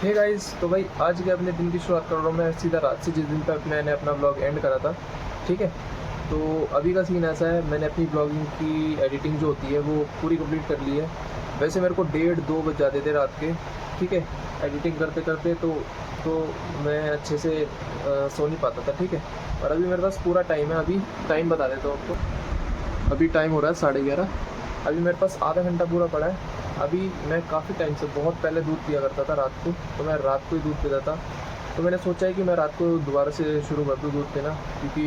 Hey guys, तो भाई आज के अपने दिन की शुरुआत कर रहा हूँ मैं सीधा रात से, जिस दिन पे मैंने अपना ब्लॉग एंड करा था। ठीक है, तो अभी का सीन ऐसा है, मैंने अपनी ब्लॉगिंग की एडिटिंग जो होती है वो पूरी कंप्लीट कर ली है। वैसे मेरे को 1:30-2 बज जाते थे रात के। ठीक है, एडिटिंग करते करते तो मैं अच्छे से सो नहीं पाता था। ठीक है, और अभी मेरे पास पूरा टाइम है। अभी टाइम बता देता हूँ आपको। अभी टाइम हो रहा है 11:30। अभी मेरे पास आधा घंटा पूरा पड़ा है। अभी मैं काफ़ी टाइम से, बहुत पहले दूध पिया करता था रात को, तो मैं रात को ही दूध पीता था। तो मैंने सोचा है कि मैं रात को दोबारा से शुरू कर दूँ दूध पीना, क्योंकि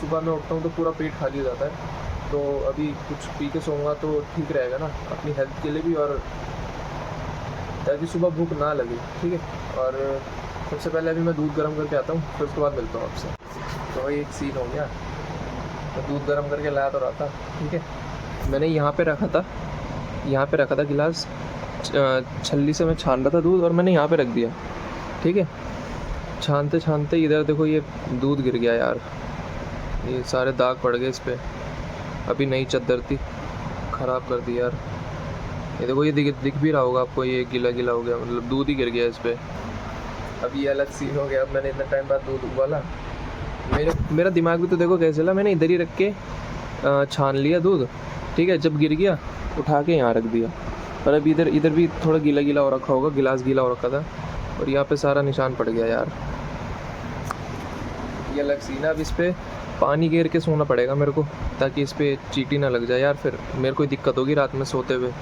सुबह में उठता हूँ तो पूरा पेट खाली हो जाता है। तो अभी कुछ पी के सोऊंगा तो ठीक रहेगा ना, अपनी हेल्थ के लिए भी, और ताकि सुबह भूख ना लगे। ठीक है, और सबसे पहले अभी मैं दूध गर्म करके आता हूँ, फिर उसके बाद मिलता हूँ आपसे। तो वही एक सीन हो गया, तो दूध गर्म करके लाया तो रहा था। ठीक है, मैंने यहाँ पे रखा था गिलास, छल्ली से मैं छान रहा था दूध, और मैंने यहाँ पे रख दिया। ठीक है, छानते छानते इधर देखो ये दूध गिर गया यार, ये सारे दाग पड़ गए इस पर। अभी नई चद्दर थी, ख़राब कर दी यार। ये देखो, ये दिख भी रहा होगा आपको, ये गीला गीला हो गया, मतलब दूध ही गिर गया इस पर। अब ये अलग सीन हो गया। अब मैंने इतना टाइम बाद दूध उबाला, मेरा दिमाग भी तो देखो कैसे चला। मैंने इधर ही रख के छान लिया दूध। ठीक है, जब गिर गया उठा के यहाँ रख दिया, पर अब इधर भी थोड़ा गीला गीला हो रखा होगा, गिलास गीला हो रखा था, और यहाँ पे सारा निशान पड़ गया यार। ये अलग सीन है। अब इस पर पानी घेर के सोना पड़ेगा मेरे को, ताकि इस पर चींटी ना लग जाए यार, फिर मेरे को दिक्कत होगी रात में सोते हुए।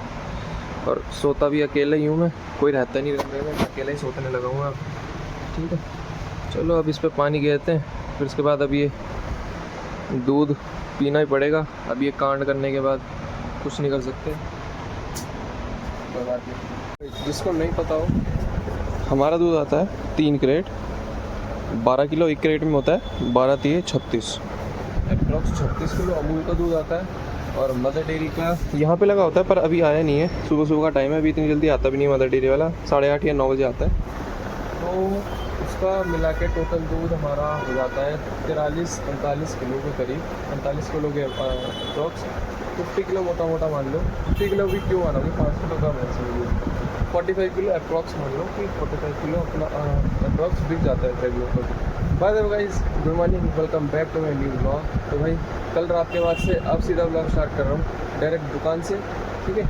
और सोता भी अकेला ही हूँ मैं, कोई रहता नहीं कमरे में, अकेला ही सोने लगा हूँ अब। ठीक है, चलो अब इस पर पानी घेरते हैं, फिर उसके बाद अब ये दूध पीना ही पड़ेगा। अब ये कांड करने के बाद कुछ नहीं कर सकते। जिसको नहीं पता हो, हमारा दूध आता है 3 क्रेट, 12 किलो एक क्रेट में होता है, 12×3 = 36, अप्रॉक्स 36 किलो अमूल का दूध आता है। और मदर डेयरी का यहाँ पे लगा होता है, पर अभी आया नहीं है। सुबह सुबह का टाइम है, अभी इतनी जल्दी आता भी नहीं मदर डेयरी वाला, 8:30 या 9 बजे आता है। तो उसका मिला के टोटल दूध हमारा हो जाता है 43-45 किलो के करीब, 45 किलो के अप्रॉक्स। 50 किलो मोटा मोटा मान लो, 50 किलो भी क्यों आना, 5 किलो कम है इसमें। 45 किलो अप्रॉक्स मान लो कि 45 किलो अपना अप्रॉक्स बिक जाता है रेगुलर पर। By the way guys, good morning, welcome back to my new blog. तो भाई कल रात के बाद से अब सीधा ब्लॉग स्टार्ट कर रहा हूँ डायरेक्ट दुकान से। ठीक है,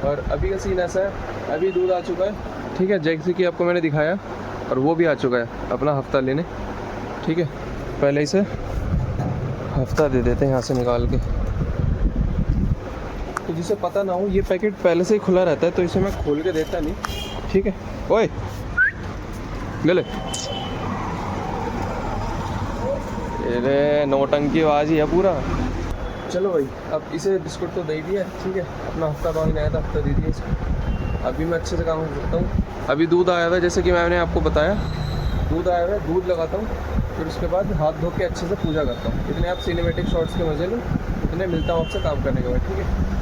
और अभी का सीन ऐसा है, अभी दूध आ चुका है। ठीक है, जैसे कि आपको मैंने दिखाया, और वो भी आ चुका है अपना हफ्ता लेने। ठीक है, पहले इसे हफ्ता दे देते हैं यहाँ से निकाल के। तो जिसे पता ना हो, ये पैकेट पहले से ही खुला रहता है, तो इसे मैं खोल के देता नहीं। ठीक है, ओए ले, अरे नौटंकी आवाज़ ही है पूरा। चलो भाई, अब इसे बिस्कुट तो दे दिया। ठीक है, अपना हफ्ता मांगने आया था, हफ्ता दे दिया इसको। अभी मैं अच्छे से काम कर सकता हूँ। अभी दूध आया हुआ है, जैसे कि मैंने आपको बताया, दूध आया हुआ है, दूध लगाता हूँ, फिर उसके बाद हाथ धो के अच्छे से पूजा करता हूँ। इतने आप सिनेमेटिक शॉट्स के मजे लो, इतने मिलता हूँ आपसे काम करने के बाद। ठीक है,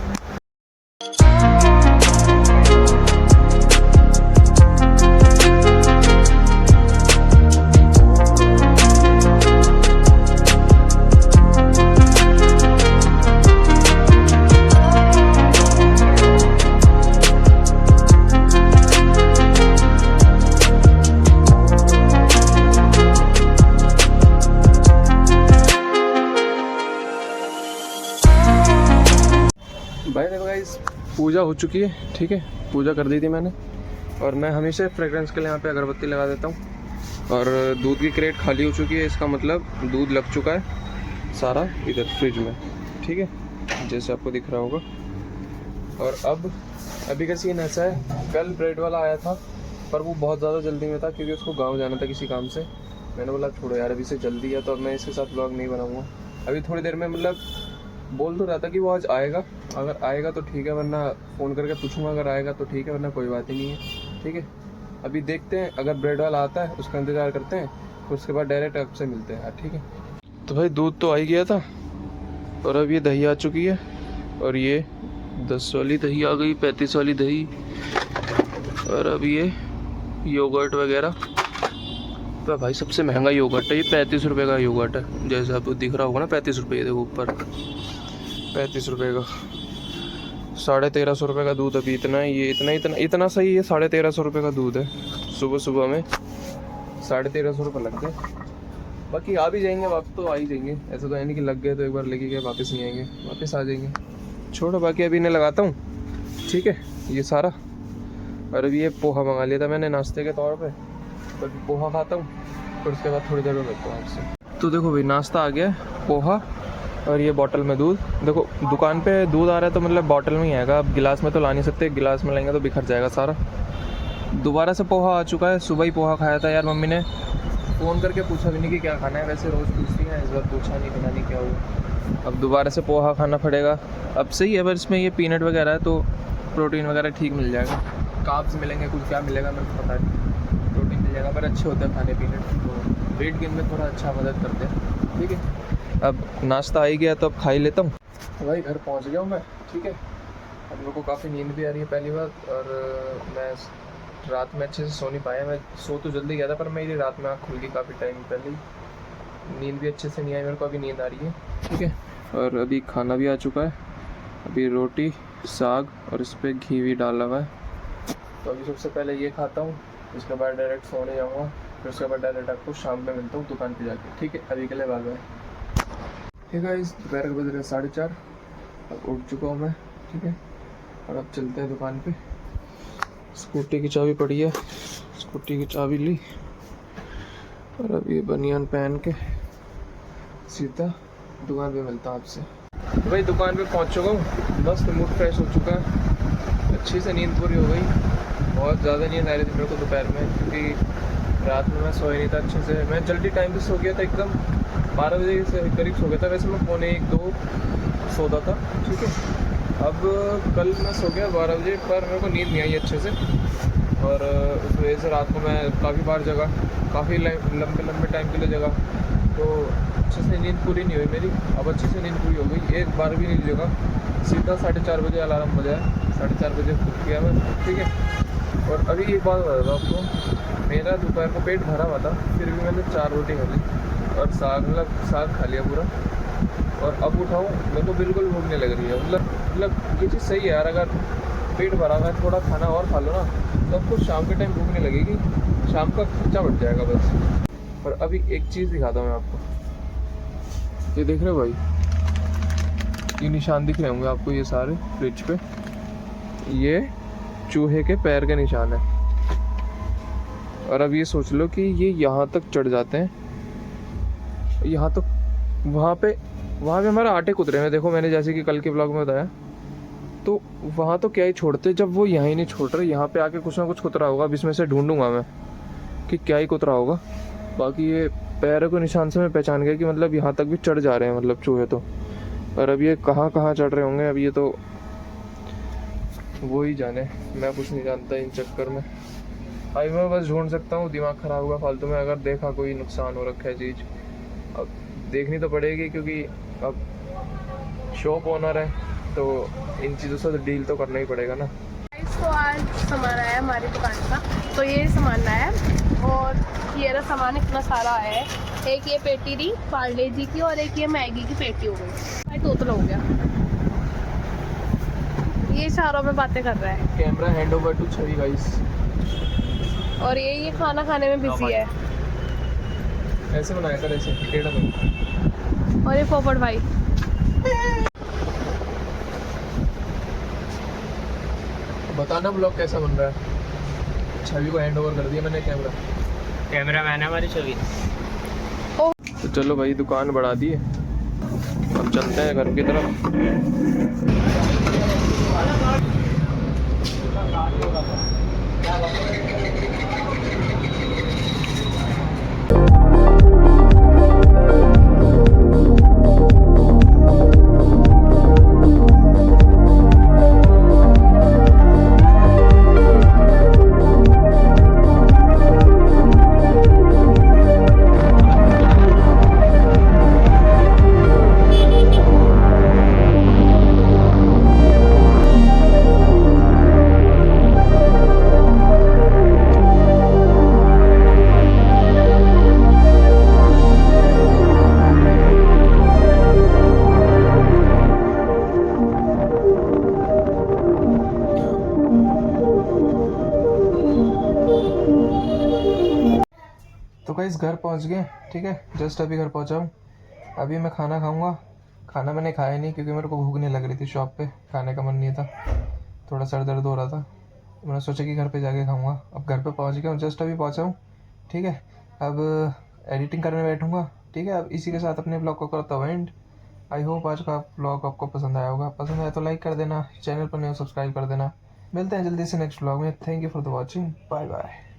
भाई देखो गाइस, पूजा हो चुकी है। ठीक है, पूजा कर दी थी मैंने, और मैं हमेशा फ्रेगरेंस के लिए यहाँ पे अगरबत्ती लगा देता हूँ। और दूध की क्रेट खाली हो चुकी है, इसका मतलब दूध लग चुका है सारा इधर फ्रिज में। ठीक है, जैसे आपको दिख रहा होगा। और अब अभी का सीन ऐसा है, कल ब्रेड वाला आया था, पर वो बहुत ज़्यादा जल्दी में था, क्योंकि उसको गाँव जाना था किसी काम से। मैंने बोला छोड़ो यार, अभी से जल्दी है, तो अब मैं इसके साथ ब्लॉग नहीं बनाऊँगा। अभी थोड़ी देर में, मतलब बोल तो रहा था कि वो आज आएगा, अगर आएगा तो ठीक है, वरना फ़ोन करके पूछूंगा, अगर आएगा तो ठीक है, वरना कोई बात ही नहीं है। ठीक है, अभी देखते हैं, अगर ब्रेड वाला आता है उसका इंतज़ार करते हैं, फिर उसके बाद डायरेक्ट आपसे मिलते हैं यार। ठीक है, तो भाई दूध तो आ ही गया था, और अब ये दही आ चुकी है, और ये 10 वाली दही आ गई, 35 वाली दही, और अब ये योगर्ट वगैरह। तो भाई सबसे महंगा योगर्ट है ये, 35 रुपये का योगर्ट है, जैसे आपको दिख रहा होगा ना, 35 रुपये। देखो ऊपर 35 रुपये का, 1350 रुपये का दूध अभी इतना है, ये इतना सही है। 1350 रुपये का दूध है, सुबह सुबह में 1350 रुपये लग गए। बाकी आ भी जाएंगे, वापस तो आ ही जाएंगे, ऐसा तो है नहीं कि लग गए तो एक बार लेके गए वापस नहीं आएंगे, वापस आ जाएंगे। छोड़ो, बाकी अभी इन्हें लगाता हूँ, ठीक है, ये सारा। और अभी ये पोहा मंगा लिया था मैंने नाश्ते के तौर पे, तो अभी पोहा खाता हूँ, फिर उसके बाद थोड़ी देर में मिलता हूँ आपसे। तो देखो भाई, नाश्ता आ गया, पोहा और ये बॉटल में दूध। देखो दुकान पे दूध आ रहा है तो मतलब बॉटल में ही आएगा, अब गिलास में तो ला नहीं सकते, गिलास में लाएंगे तो बिखर जाएगा सारा। दोबारा से पोहा आ चुका है, सुबह ही पोहा खाया था यार। मम्मी ने फ़ोन करके पूछा भी नहीं कि क्या खाना है, वैसे रोज़ पूछती हैं, इस बार पूछा नहीं, पता नहीं क्या हुआ। अब दोबारा से पोहा खाना पड़ेगा। अब सही है, पर इसमें ये पीनट वगैरह है तो प्रोटीन वगैरह ठीक मिल जाएगा। कार्ब्स मिलेंगे, कुछ क्या मिलेगा मेरे को पता नहीं, प्रोटीन मिल जाएगा, पर अच्छे होते हैं खाने पीने, तो वेट गेन में थोड़ा अच्छा मदद करते हैं। ठीक है, अब नाश्ता आ ही गया तो अब खा ही लेता हूँ। भाई घर पहुँच गया हूँ मैं, ठीक है। अब मेरे को काफ़ी नींद भी आ रही है पहली बार, और मैं रात में अच्छे से सो नहीं पाया। मैं सो तो जल्दी गया था, पर मेरी रात में आँख खुल गई काफ़ी टाइम पहले ही, नींद भी अच्छे से नहीं आई मेरे को, अभी नींद आ रही है, ठीक है। और अभी खाना भी आ चुका है, अभी रोटी साग और इस पर घी भी डाला हुआ है। तो अभी सबसे पहले ये खाता हूँ, इसके बाद डायरेक्ट सोने जाऊँगा, फिर उसके बाद डायरेक्ट आपको शाम में मिलता हूँ दुकान पे जाके, ठीक है। अभी के लिए बाय बाय। ठीक है, इस दोपहर के बज रहे 4:30, अब उठ चुका हूँ मैं, ठीक है। और अब चलते हैं दुकान पे। स्कूटी की चाबी पड़ी है, स्कूटी की चाबी ली, और अब ये बनियान पहन के सीधा दुकान पे मिलता हूँ आपसे। तो भाई दुकान पे पहुँच चुका हूँ, मस्त मूड फ्रेश हो चुका है, अच्छी से नींद पूरी हो गई। बहुत ज़्यादा नींद आ रही थी मेरे को दोपहर में, क्योंकि रात में मैं सोया नहीं था अच्छे से। मैं जल्दी टाइम पे सो गया था, एकदम 12 बजे से करीब सो गया था, वैसे मैं पौने 1-2 सोता था, ठीक है। अब कल मैं सो गया 12 बजे, पर मेरे को नींद नहीं आई अच्छे से, और उस वजह से रात को मैं काफ़ी बार जगा, काफ़ी लंबे टाइम के लिए जगा, तो अच्छे से नींद पूरी नहीं हुई मेरी। अब अच्छे से नींद पूरी हो गई, एक बार भी नहीं जगा, सीधा 4:30 बजे अलार्म बजाया, 4:30 बजे उठ गया मैं, ठीक है। और अभी एक बात बता रहा हूँ आपको, मेरा दोपहर को पेट भरा हुआ था, फिर भी मैंने 4 रोटी खा ली और साग खा लिया पूरा, और अब उठाऊँ मेरे को बिल्कुल भूख नहीं लग रही है। मतलब ये चीज़ सही है यार, अगर पेट भरा हुआ है थोड़ा खाना और खा लो ना, तो आपको शाम के टाइम भूख नहीं लगेगी, शाम का खर्चा बढ़ जाएगा बस। और अभी एक चीज़ दिखाता हूँ मैं आपको, ये देख रहे हो भाई, ये निशान दिख रहे होंगे आपको, ये सारे फ्रिज पे, ये चूहे के पैर के निशान है। और अब ये सोच लो कि ये यहाँ तक चढ़ जाते हैं, यहाँ तो वहाँ पे हमारे आटे कुतरे हैं। देखो मैंने जैसे कि कल के ब्लॉग में बताया, तो वहाँ तो क्या ही छोड़ते, जब वो यहाँ ही नहीं छोड़ रहे, यहाँ पे आके कुछ ना कुछ कुतरा होगा। अब इसमें से ढूंढूंगा मैं कि क्या ही कुतरा होगा। बाकी ये पैरों के निशान से मैं पहचान गया कि मतलब यहाँ तक भी चढ़ जा रहे हैं, मतलब चूहे तो। पर अब ये कहाँ चढ़ रहे होंगे, अब ये तो वो ही जाने, मैं कुछ नहीं जानता इन चक्कर में। अभी मैं बस ढूंढ सकता हूँ, दिमाग ख़राब हुआ फालतू में। अगर देखा कोई नुकसान हो रखा है चीज़, अब देखनी तो पड़ेगी, क्योंकि अब शॉप ओनर है तो इन चीज़ों से डील तो करना ही पड़ेगा ना। इसको आज सामान आया हमारी दुकान का, तो ये सामान आया, और ये रहा सामान इतना सारा आया है। एक ये पेटी थी पार्ले जी की, और एक ये मैगी की पेटी हो गई, टोटल हो गया। ये चारों में बातें कर रहा है। Camera hand over to Chhavi guys. और ये खाना खाने में बिजी है, ऐसे बनाया कर, ऐसे टेढ़ा बना। और ये पोपट भाई। बताना ब्लॉग कैसा बन रहा है। छवि को हैंड ओवर कर दिया मैंने कैमरा मैन है हमारी छवि। तो चलो भाई दुकान बढ़ा दी है, अब चलते हैं घर की तरफ। तो गाइस घर पहुंच गए, ठीक है, जस्ट अभी घर पहुंचा हूँ। अभी मैं खाना खाऊंगा। खाना मैंने खाया नहीं क्योंकि मेरे को भूख नहीं लग रही थी, शॉप पे खाने का मन नहीं था, थोड़ा सर दर्द हो रहा था। मैंने सोचा कि घर पे जाके खाऊंगा। अब घर पे पहुंच गया हूँ, जस्ट अभी पहुंचा हूँ, ठीक है। अब एडिटिंग करने बैठूंगा, ठीक है। अब इसी के साथ अपने ब्लॉग को करता हूँ एंड। आई होप आज का ब्लॉग आपको पसंद आया होगा। पसंद आया तो लाइक कर देना, चैनल पर नए हो सब्सक्राइब कर देना। मिलते हैं जल्दी से नेक्स्ट ब्लॉग में। Thank you for the watching, bye bye.